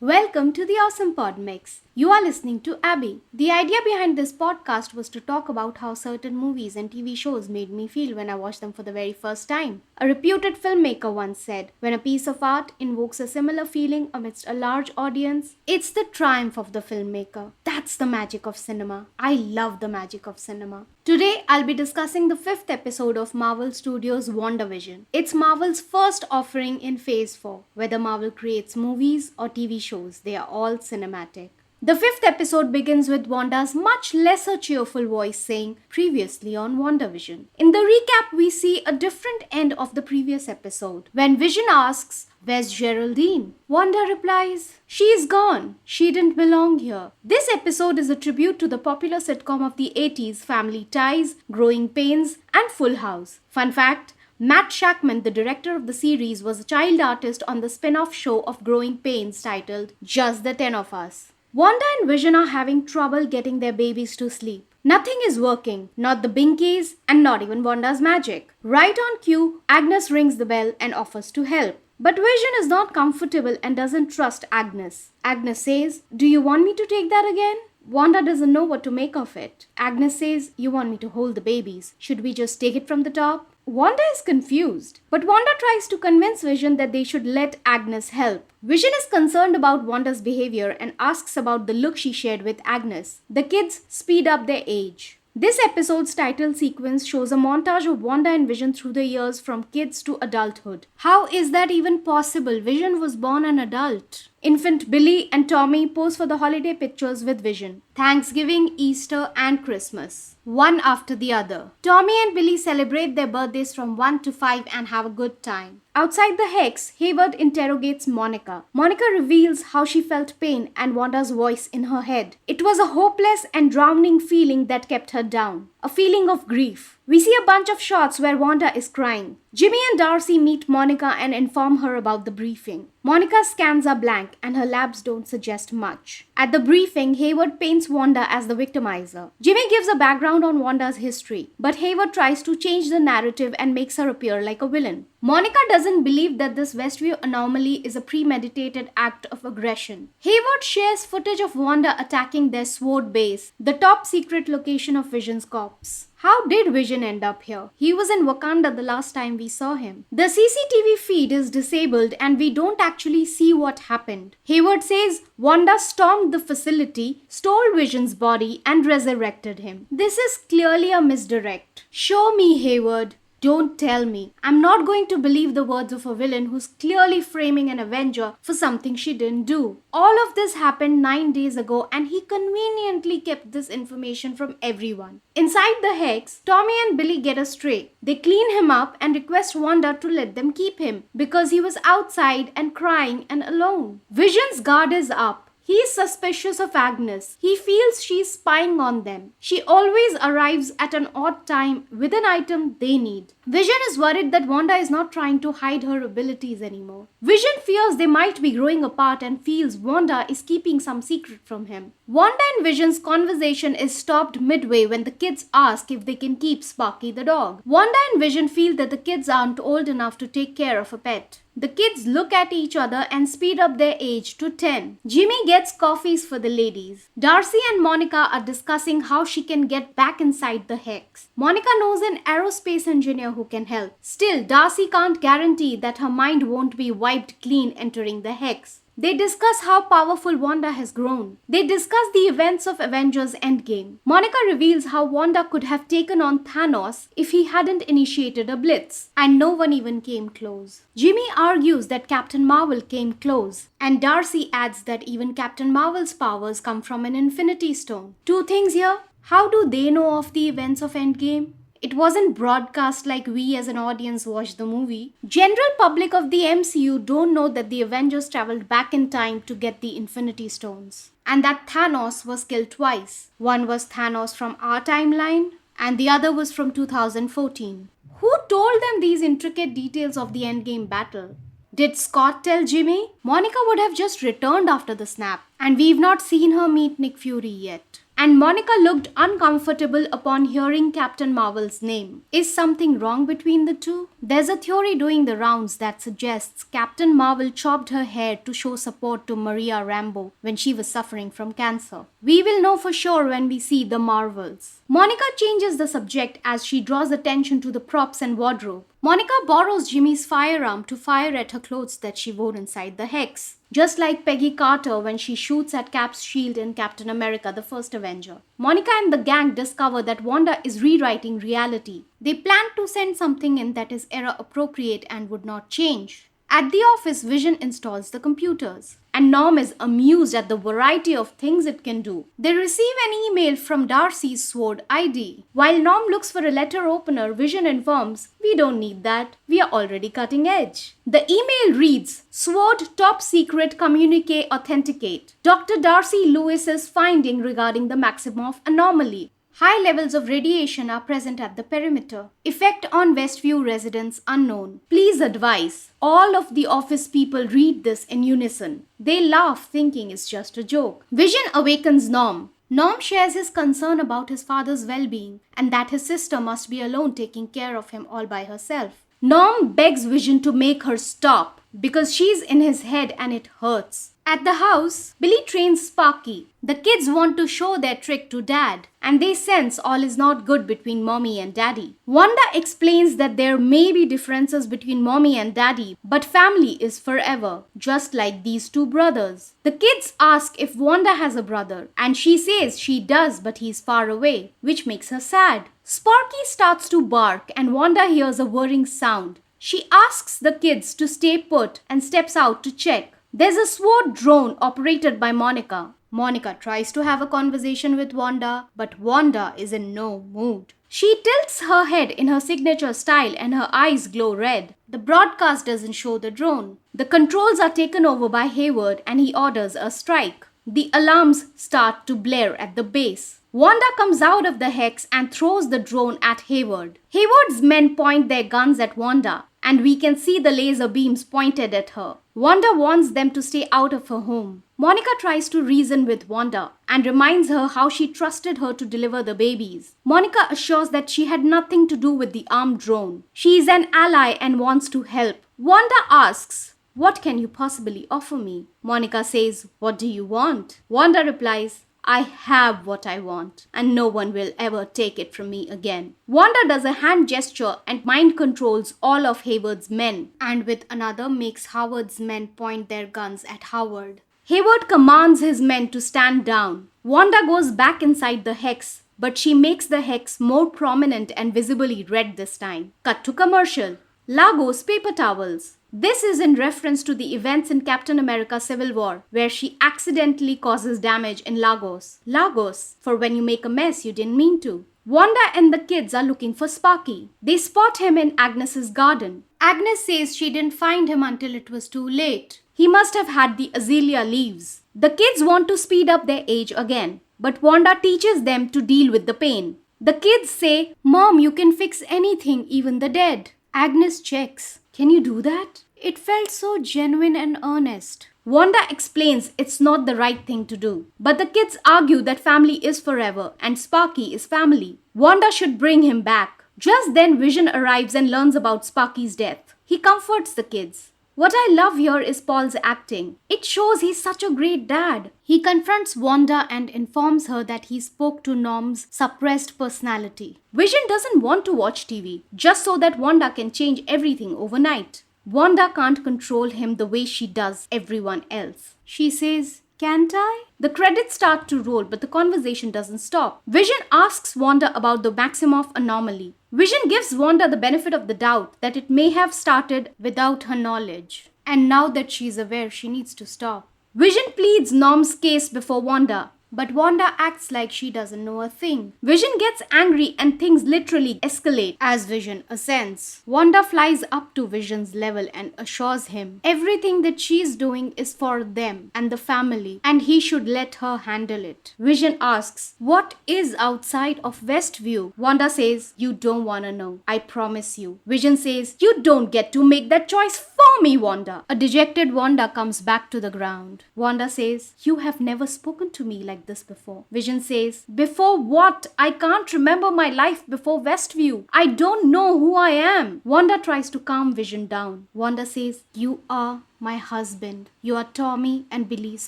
Welcome to the Awesome Pod Mix. You are listening to Abby. The idea behind this podcast was to talk about how certain movies and TV shows made me feel when I watched them for the very first time. A reputed filmmaker once said, when a piece of art invokes a similar feeling amidst a large audience, it's the triumph of the filmmaker. That's the magic of cinema. I love the magic of cinema. Today, I'll be discussing the fifth episode of Marvel Studios WandaVision. It's Marvel's first offering in Phase 4. Whether Marvel creates movies or TV shows, they are all cinematic. The fifth episode begins with Wanda's much lesser cheerful voice saying, previously on WandaVision. In the recap, we see a different end of the previous episode. When Vision asks, where's Geraldine? Wanda replies, she's gone. She didn't belong here. This episode is a tribute to the popular sitcom of the 80s, Family Ties, Growing Pains, and Full House. Fun fact, Matt Shakman, the director of the series, was a child artist on the spin-off show of Growing Pains titled Just the 10 of Us. Wanda and Vision are having trouble getting their babies to sleep. Nothing is working, not the binkies and not even Wanda's magic. Right on cue, Agnes rings the bell and offers to help. But Vision is not comfortable and doesn't trust Agnes. Agnes says, do you want me to take that again? Wanda doesn't know what to make of it. Agnes says, you want me to hold the babies. Should we just take it from the top? Wanda is confused, but Wanda tries to convince Vision that they should let Agnes help. Vision is concerned about Wanda's behavior and asks about the look she shared with Agnes. The kids speed up their age. This episode's title sequence shows a montage of Wanda and Vision through the years from kids to adulthood. How is that even possible? Vision was born an adult. Infant Billy and Tommy pose for the holiday pictures with Vision. Thanksgiving, Easter, and Christmas. One after the other. Tommy and Billy celebrate their birthdays from 1 to 5 and have a good time. Outside the hex, Hayward interrogates Monica. Monica reveals how she felt pain and Wanda's voice in her head. It was a hopeless and drowning feeling that kept her down. A feeling of grief. We see a bunch of shots where Wanda is crying. Jimmy and Darcy meet Monica and inform her about the briefing. Monica's scans are blank and her labs don't suggest much. At the briefing, Hayward paints Wanda as the victimizer. Jimmy gives a background on Wanda's history, but Hayward tries to change the narrative and makes her appear like a villain. Monica doesn't believe that this Westview anomaly is a premeditated act of aggression. Hayward shares footage of Wanda attacking their Sword base, the top secret location of Vision's corpse. How did Vision end up here? He was in Wakanda the last time we saw him. The CCTV feed is disabled and we don't actually see what happened. Hayward says Wanda stormed the facility, stole Vision's body and resurrected him. This is clearly a misdirect. Show me, Hayward. Don't tell me. I'm not going to believe the words of a villain who's clearly framing an Avenger for something she didn't do. All of this happened 9 days ago and he conveniently kept this information from everyone. Inside the hex, Tommy and Billy get astray. They clean him up and request Wanda to let them keep him because he was outside and crying and alone. Vision's guard is up. He is suspicious of Agnes. He feels she's spying on them. She always arrives at an odd time with an item they need. Vision is worried that Wanda is not trying to hide her abilities anymore. Vision fears they might be growing apart and feels Wanda is keeping some secret from him. Wanda and Vision's conversation is stopped midway when the kids ask if they can keep Sparky the dog. Wanda and Vision feel that the kids aren't old enough to take care of a pet. The kids look at each other and speed up their age to 10. Jimmy gets coffees for the ladies. Darcy and Monica are discussing how she can get back inside the hex. Monica knows an aerospace engineer who can help. Still, Darcy can't guarantee that her mind won't be wiped clean entering the hex. They discuss how powerful Wanda has grown. They discuss the events of Avengers Endgame. Monica reveals how Wanda could have taken on Thanos if he hadn't initiated a blitz, and no one even came close. Jimmy argues that Captain Marvel came close, and Darcy adds that even Captain Marvel's powers come from an Infinity Stone. Two things here. How do they know of the events of Endgame? It wasn't broadcast like we as an audience watched the movie. General public of the MCU don't know that the Avengers traveled back in time to get the Infinity Stones. And that Thanos was killed twice. One was Thanos from our timeline and the other was from 2014. Who told them these intricate details of the Endgame battle? Did Scott tell Jimmy? Monica would have just returned after the snap. And we've not seen her meet Nick Fury yet. and Monica looked uncomfortable upon hearing Captain Marvel's name. Is something wrong between the two? There's a theory doing the rounds that suggests Captain Marvel chopped her hair to show support to Maria Rambeau when she was suffering from cancer. We will know for sure when we see the Marvels. Monica changes the subject as she draws attention to the props and wardrobe. Monica borrows Jimmy's firearm to fire at her clothes that she wore inside the hex. Just like Peggy Carter when she shoots at Cap's shield in Captain America: The First Avenger. Monica and the gang discover that Wanda is rewriting reality. They plan to send something in that is era appropriate and would not change. At the office, Vision installs the computers, and Norm is amused at the variety of things it can do. They receive an email from Darcy's Sword ID. While Norm looks for a letter opener, Vision informs, "We don't need that. We are already cutting edge." The email reads, "Sword Top Secret Communique Authenticate. Dr. Darcy Lewis's finding regarding the Maximoff anomaly. High levels of radiation are present at the perimeter. Effect on Westview residents unknown. Please advise." All of the office people read this in unison. They laugh, thinking it's just a joke. Vision awakens Norm. Norm shares his concern about his father's well-being and that his sister must be alone taking care of him all by herself. Norm begs Vision to make her stop because she's in his head and it hurts. At the house, Billy trains Sparky. The kids want to show their trick to Dad, and they sense all is not good between Mommy and Daddy. Wanda explains that there may be differences between Mommy and Daddy, but family is forever, just like these two brothers. The kids ask if Wanda has a brother, and she says she does, but he's far away, which makes her sad. Sparky starts to bark, and Wanda hears a whirring sound. She asks the kids to stay put and steps out to check. There's a sword drone operated by Monica. Monica tries to have a conversation with Wanda, but Wanda is in no mood. She tilts her head in her signature style and her eyes glow red. The broadcast doesn't show the drone. The controls are taken over by Hayward and he orders a strike. The alarms start to blare at the base. Wanda comes out of the hex and throws the drone at Hayward. Hayward's men point their guns at Wanda, and we can see the laser beams pointed at her. Wanda warns them to stay out of her home. Monica tries to reason with Wanda and reminds her how she trusted her to deliver the babies. Monica assures that she had nothing to do with the armed drone. She is an ally and wants to help. Wanda asks, "What can you possibly offer me?" Monica says, "What do you want?" Wanda replies, "I have what I want, and no one will ever take it from me again." Wanda does a hand gesture and mind controls all of Hayward's men, and with another makes Howard's men point their guns at Howard. Hayward commands his men to stand down. Wanda goes back inside the hex, but she makes the hex more prominent and visibly red this time. Cut to commercial. Lagos paper towels. This is in reference to the events in Captain America Civil War, where she accidentally causes damage in Lagos. Lagos, for when you make a mess you didn't mean to. Wanda and the kids are looking for Sparky. They spot him in Agnes's garden. Agnes says she didn't find him until it was too late. He must have had the azalea leaves. The kids want to speed up their age again, but Wanda teaches them to deal with the pain. The kids say, "Mom, you can fix anything, even the dead." Agnes checks. "Can you do that?" It felt so genuine and earnest. Wanda explains it's not the right thing to do. But the kids argue that family is forever and Sparky is family. Wanda should bring him back. Just then Vision arrives and learns about Sparky's death. He comforts the kids. What I love here is Paul's acting. It shows he's such a great dad. He confronts Wanda and informs her that he spoke to Norm's suppressed personality. Vision doesn't want to watch TV, just so that Wanda can change everything overnight. Wanda can't control him the way she does everyone else. She says, "Can't I?" The credits start to roll, but the conversation doesn't stop. Vision asks Wanda about the Maximoff anomaly. Vision gives Wanda the benefit of the doubt that it may have started without her knowledge. And now that she's aware, she needs to stop. Vision pleads Norm's case before Wanda, but Wanda acts like she doesn't know a thing. Vision gets angry and things literally escalate as Vision ascends. Wanda flies up to Vision's level and assures him everything that she's doing is for them and the family, and he should let her handle it. Vision asks, "What is outside of Westview?" Wanda says, "You don't wanna know. I promise you." Vision says, "You don't get to make that choice for me, Wanda." A dejected Wanda comes back to the ground. Wanda says, "You have never spoken to me like like this before. Vision says, "Before what? I can't remember my life before Westview. I don't know who I am." Wanda tries to calm Vision down. Wanda says, "You are my husband. You are Tommy and Billy's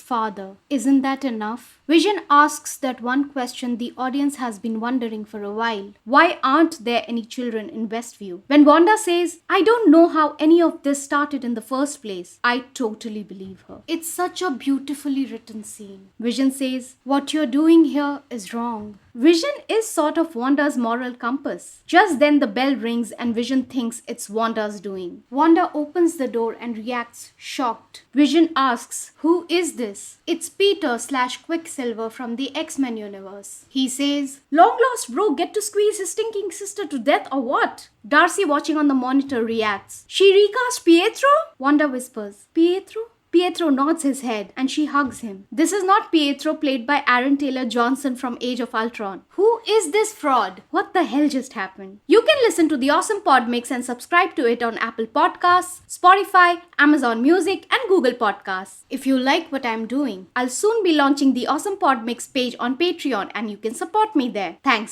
father. Isn't that enough?" Vision asks that one question the audience has been wondering for a while. Why aren't there any children in Westview? When Wanda says, "I don't know how any of this started in the first place," I totally believe her. It's such a beautifully written scene. Vision says, "What you're doing here is wrong." Vision is sort of Wanda's moral compass. Just then the bell rings and Vision thinks it's Wanda's doing. Wanda opens the door and reacts shocked. Vision asks, "Who is this?" "It's Peter/Quicksilver from the X-Men universe." He says, "Long lost bro get to squeeze his stinking sister to death or what?" Darcy, watching on the monitor, reacts, "She recast Pietro?" Wanda whispers, "Pietro?" Pietro nods his head and she hugs him. This is not Pietro played by Aaron Taylor Johnson from Age of Ultron. Who is this fraud? What the hell just happened? You can listen to the Awesome Pod Mix and subscribe to it on Apple Podcasts, Spotify, Amazon Music and Google Podcasts. If you like what I'm doing, I'll soon be launching the Awesome Pod Mix page on Patreon and you can support me there. Thanks.